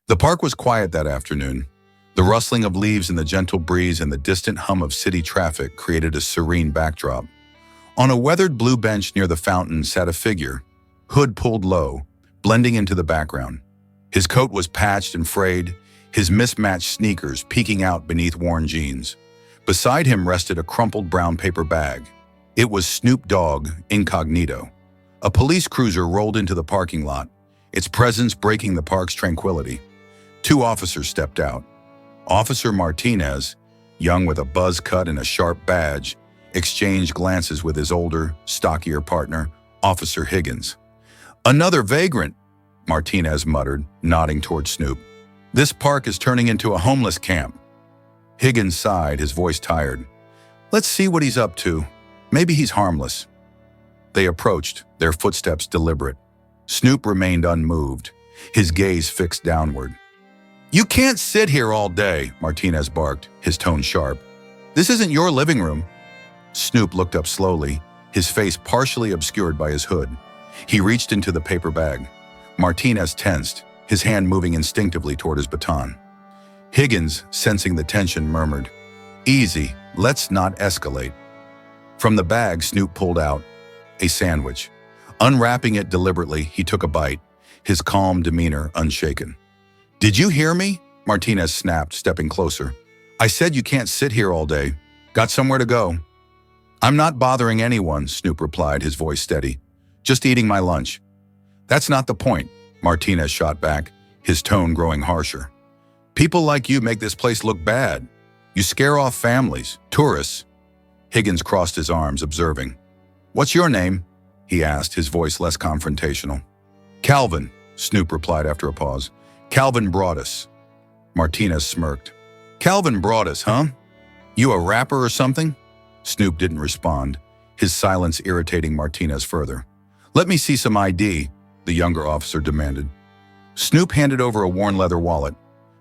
The park was quiet that afternoon. The rustling of leaves in the gentle breeze and the distant hum of city traffic created a serene backdrop. On a weathered blue bench near the fountain sat a figure, hood pulled low, blending into the background. His coat was patched and frayed, his mismatched sneakers peeking out beneath worn jeans. Beside him rested a crumpled brown paper bag. It was Snoop Dogg, incognito. A police cruiser rolled into the parking lot, its presence breaking the park's tranquility. Two officers stepped out. Officer Martinez, young with a buzz cut and a sharp badge, exchanged glances with his older, stockier partner, Officer Higgins. "Another vagrant," Martinez muttered, nodding toward Snoop. "This park is turning into a homeless camp." Higgins sighed, his voice tired. "Let's see what he's up to. Maybe he's harmless." They approached, their footsteps deliberate. Snoop remained unmoved, his gaze fixed downward. "You can't sit here all day," Martinez barked, his tone sharp. "This isn't your living room." Snoop looked up slowly, his face partially obscured by his hood. He reached into the paper bag. Martinez tensed, his hand moving instinctively toward his baton. Higgins, sensing the tension, murmured, "Easy, let's not escalate." From the bag, Snoop pulled out a sandwich. Unwrapping it deliberately, he took a bite, his calm demeanor unshaken. "Did you hear me?" Martinez snapped, stepping closer. "I said you can't sit here all day. Got somewhere to go." "I'm not bothering anyone," Snoop replied, his voice steady. "Just eating my lunch." "That's not the point," Martinez shot back, his tone growing harsher. "People like you make this place look bad. You scare off families, tourists." Higgins crossed his arms, observing. "What's your name?" he asked, his voice less confrontational. "Calvin," Snoop replied after a pause. "Calvin Broadus." Martinez smirked. "Calvin Broadus, huh? You a rapper or something?" Snoop didn't respond, his silence irritating Martinez further. "Let me see some ID," the younger officer demanded. Snoop handed over a worn leather wallet.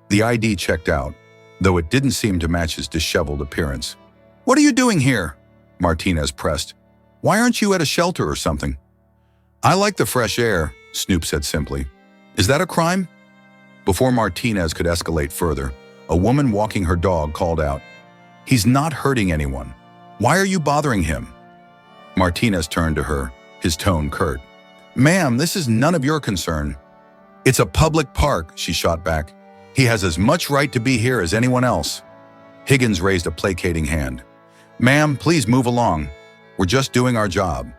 The ID checked out, though it didn't seem to match his disheveled appearance. "What are you doing here?" Martinez pressed. "Why aren't you at a shelter or something?" "I like the fresh air," Snoop said simply. "Is that a crime?" Before Martinez could escalate further, a woman walking her dog called out, "He's not hurting anyone. Why are you bothering him?" Martinez turned to her, his tone curt. "Ma'am, this is none of your concern." "It's a public park," she shot back. "He has as much right to be here as anyone else." Higgins raised a placating hand. "Ma'am, please move along. We're just doing our job."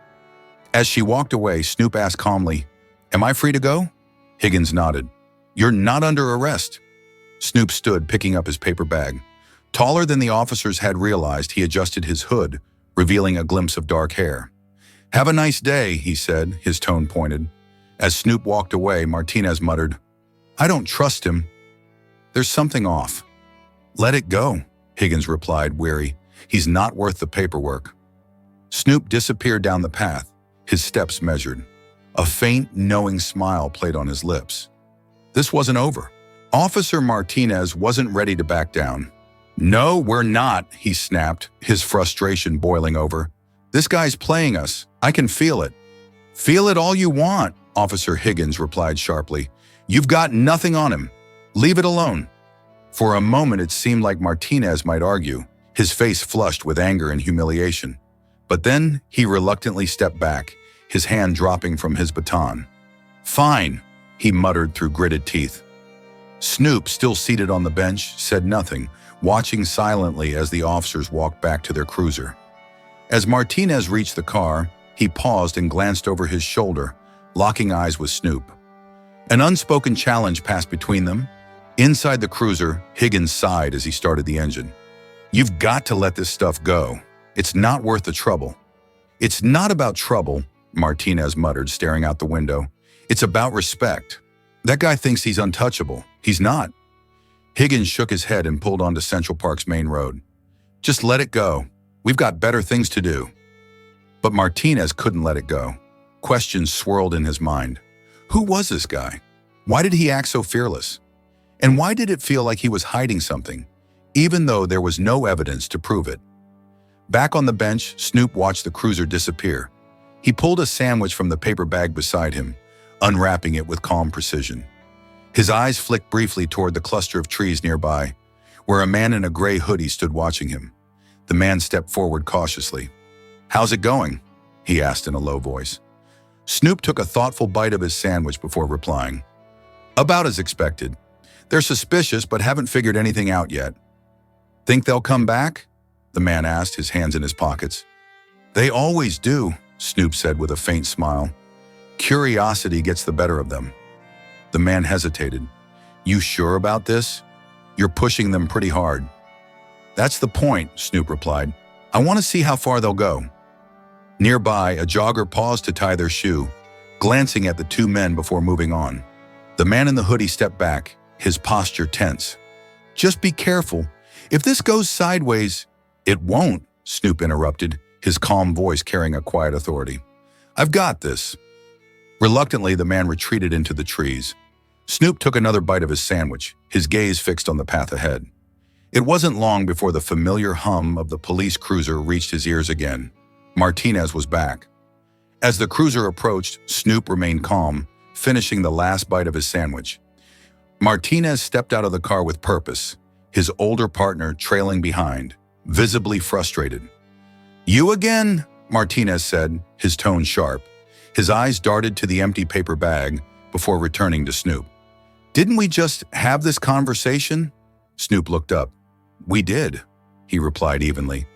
As she walked away, Snoop asked calmly, "Am I free to go?" Higgins nodded. "You're not under arrest." Snoop stood, picking up his paper bag. Taller than the officers had realized, he adjusted his hood, revealing a glimpse of dark hair. "Have a nice day," he said, his tone pointed. As Snoop walked away, Martinez muttered, "I don't trust him. There's something off." "Let it go," Higgins replied, weary. "He's not worth the paperwork." Snoop disappeared down the path, his steps measured. A faint, knowing smile played on his lips. This wasn't over. Officer Martinez wasn't ready to back down. "No, we're not," he snapped, his frustration boiling over. "This guy's playing us. I can feel it." "Feel it all you want," Officer Higgins replied sharply. "You've got nothing on him. Leave it alone." For a moment it seemed like Martinez might argue, his face flushed with anger and humiliation. But then he reluctantly stepped back, his hand dropping from his baton. "Fine," he muttered through gritted teeth. Snoop, still seated on the bench, said nothing, watching silently as the officers walked back to their cruiser. As Martinez reached the car, he paused and glanced over his shoulder, locking eyes with Snoop. An unspoken challenge passed between them. Inside the cruiser, Higgins sighed as he started the engine. "You've got to let this stuff go. It's not worth the trouble." "It's not about trouble," Martinez muttered, staring out the window. "It's about respect. That guy thinks he's untouchable. He's not." Higgins shook his head and pulled onto Central Park's main road. "Just let it go. We've got better things to do." But Martinez couldn't let it go. Questions swirled in his mind. Who was this guy? Why did he act so fearless? And why did it feel like he was hiding something, even though there was no evidence to prove it? Back on the bench, Snoop watched the cruiser disappear. He pulled a sandwich from the paper bag beside him, unwrapping it with calm precision. His eyes flicked briefly toward the cluster of trees nearby, where a man in a gray hoodie stood watching him. The man stepped forward cautiously. "How's it going?" he asked in a low voice. Snoop took a thoughtful bite of his sandwich before replying. "About as expected. They're suspicious but haven't figured anything out yet." "Think they'll come back?" the man asked, his hands in his pockets. "They always do," Snoop said with a faint smile. "Curiosity gets the better of them." The man hesitated. "You sure about this? You're pushing them pretty hard." "That's the point," Snoop replied. "I want to see how far they'll go." Nearby, a jogger paused to tie their shoe, glancing at the two men before moving on. The man in the hoodie stepped back, his posture tense. "Just be careful. If this goes sideways—" "It won't," Snoop interrupted, his calm voice carrying a quiet authority. "I've got this." Reluctantly, the man retreated into the trees. Snoop took another bite of his sandwich, his gaze fixed on the path ahead. It wasn't long before the familiar hum of the police cruiser reached his ears again. Martinez was back. As the cruiser approached, Snoop remained calm, finishing the last bite of his sandwich. Martinez stepped out of the car with purpose, his older partner trailing behind, visibly frustrated. "You again?" Martinez said, his tone sharp. His eyes darted to the empty paper bag before returning to Snoop. "Didn't we just have this conversation?" Snoop looked up. "We did," he replied evenly.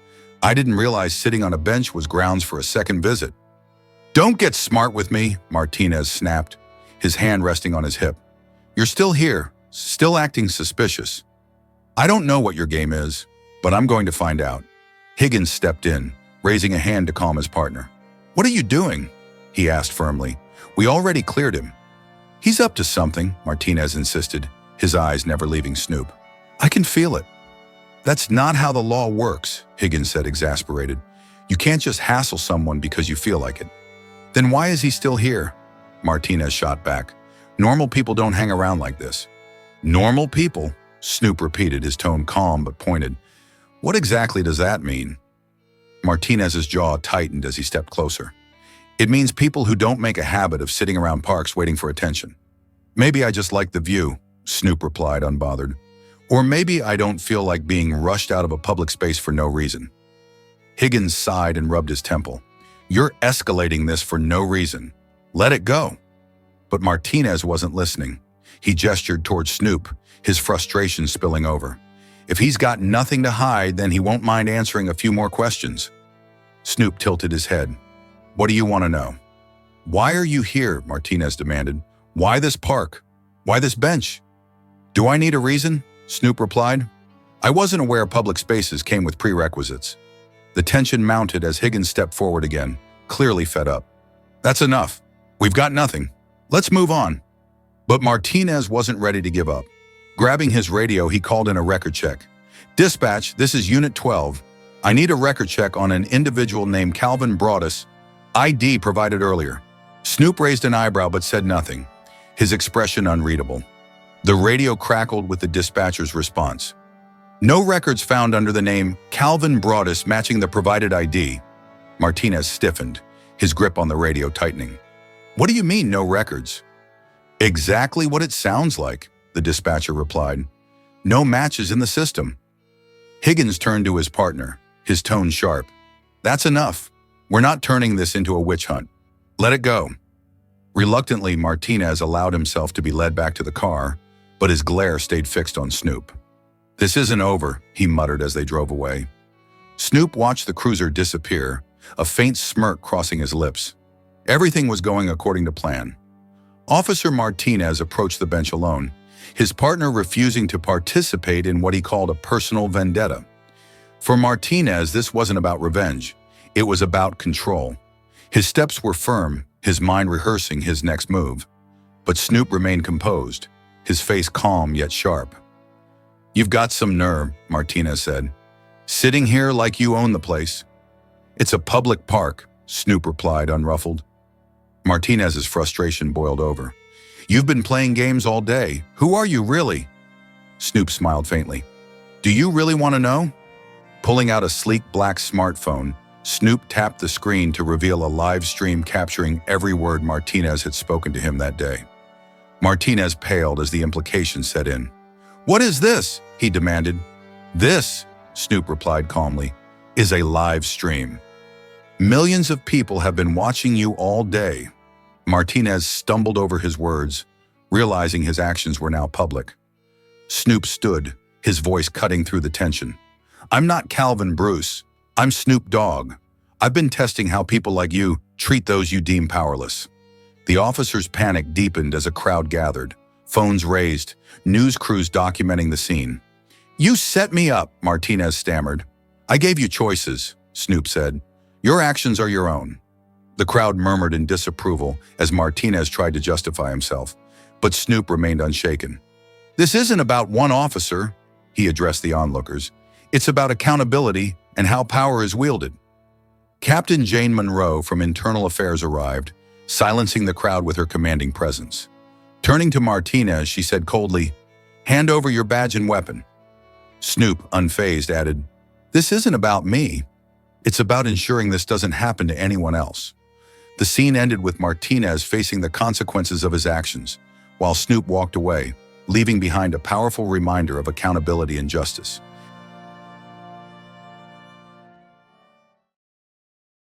"I didn't realize sitting on a bench was grounds for a second visit." "Don't get smart with me," Martinez snapped, his hand resting on his hip. "You're still here, still acting suspicious. I don't know what your game is, but I'm going to find out." Higgins stepped in, raising a hand to calm his partner. "What are you doing?" he asked firmly. "We already cleared him." "He's up to something," Martinez insisted, his eyes never leaving Snoop. "I can feel it." "That's not how the law works," Higgins said, exasperated. "You can't just hassle someone because you feel like it." "Then why is he still here?" Martinez shot back. "Normal people don't hang around like this." "Normal people?" Snoop repeated, his tone calm but pointed. "What exactly does that mean?" Martinez's jaw tightened as he stepped closer. "It means people who don't make a habit of sitting around parks waiting for attention." "Maybe I just like the view," Snoop replied, unbothered. "Or maybe I don't feel like being rushed out of a public space for no reason." Higgins sighed and rubbed his temple. "You're escalating this for no reason. Let it go." But Martinez wasn't listening. He gestured towards Snoop, his frustration spilling over. "If he's got nothing to hide, then he won't mind answering a few more questions." Snoop tilted his head. "What do you want to know?" "Why are you here?" Martinez demanded. "Why this park? Why this bench?" "Do I need a reason?" Snoop replied. "I wasn't aware public spaces came with prerequisites." The tension mounted as Higgins stepped forward again, clearly fed up. "That's enough. We've got nothing. Let's move on." But Martinez wasn't ready to give up. Grabbing his radio, he called in a record check. "Dispatch, this is Unit 12. I need a record check on an individual named Calvin Broadus, ID provided earlier." Snoop raised an eyebrow but said nothing, his expression unreadable. The radio crackled with the dispatcher's response. "No records found under the name Calvin Broadus matching the provided ID." Martinez stiffened, his grip on the radio tightening. "What do you mean, no records?" "Exactly what it sounds like," the dispatcher replied. "No matches in the system." Higgins turned to his partner, his tone sharp. "That's enough. We're not turning this into a witch hunt. Let it go." Reluctantly, Martinez allowed himself to be led back to the car, but his glare stayed fixed on Snoop. "This isn't over," he muttered as they drove away. Snoop watched the cruiser disappear, a faint smirk crossing his lips. Everything was going according to plan. Officer Martinez approached the bench alone, his partner refusing to participate in what he called a personal vendetta. For Martinez, this wasn't about revenge. It was about control. His steps were firm, his mind rehearsing his next move. But Snoop remained composed, his face calm yet sharp. "You've got some nerve," Martinez said. "Sitting here like you own the place." "It's a public park," Snoop replied, unruffled. Martinez's frustration boiled over. "You've been playing games all day. Who are you really?" Snoop smiled faintly. "Do you really want to know?" Pulling out a sleek black smartphone, Snoop tapped the screen to reveal a live stream capturing every word Martinez had spoken to him that day. Martinez paled as the implication set in. "What is this?" he demanded. "This," Snoop replied calmly, "is a live stream. Millions of people have been watching you all day." Martinez stumbled over his words, realizing his actions were now public. Snoop stood, his voice cutting through the tension. "I'm not Calvin Bruce. I'm Snoop Dogg. I've been testing how people like you treat those you deem powerless." The officer's panic deepened as a crowd gathered, phones raised, news crews documenting the scene. "You set me up," Martinez stammered. "I gave you choices," Snoop said. "Your actions are your own." The crowd murmured in disapproval as Martinez tried to justify himself, but Snoop remained unshaken. "This isn't about one officer," he addressed the onlookers. "It's about accountability and how power is wielded." Captain Jane Monroe from Internal Affairs arrived, silencing the crowd with her commanding presence. Turning to Martinez, she said coldly, "Hand over your badge and weapon." Snoop, unfazed, added, "This isn't about me. It's about ensuring this doesn't happen to anyone else." The scene ended with Martinez facing the consequences of his actions, while Snoop walked away, leaving behind a powerful reminder of accountability and justice.